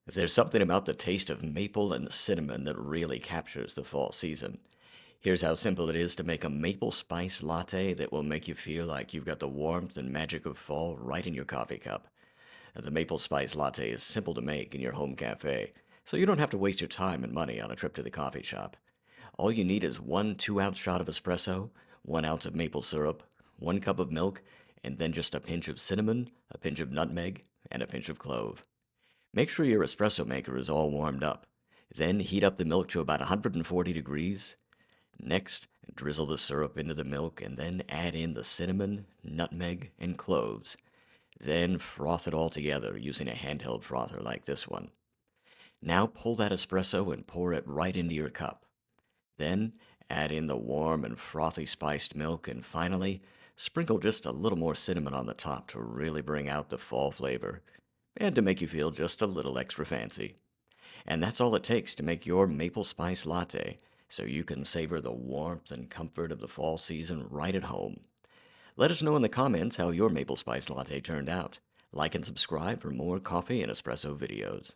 There's something about the taste of maple and cinnamon that really captures the fall season. Here's how simple it is to make a maple spice latte that will make you feel like you've got the warmth and magic of fall right in your coffee cup. The maple spice latte is simple to make in your home cafe, so you don't have to waste your time and money on a trip to the coffee shop. All you need is one 2 ounce shot of espresso, 1 ounce of maple syrup, 1 cup of milk, and then just a pinch of cinnamon, a pinch of nutmeg, and a pinch of clove. Make sure your espresso maker is all warmed up. Then heat up the milk to about 140 degrees. Next, drizzle the syrup into the milk and then add in the cinnamon, nutmeg, and cloves. Then froth it all together using a handheld frother like this one. Now pull that espresso and pour it right into your cup. Then add in the warm and frothy spiced milk, and finally, sprinkle just a little more cinnamon on the top to really bring out the fall flavor and to make you feel just a little extra fancy. And that's all it takes to make your maple spice latte so you can savor the warmth and comfort of the fall season right at home. Let us know in the comments how your maple spice latte turned out. Like and subscribe for more coffee and espresso videos.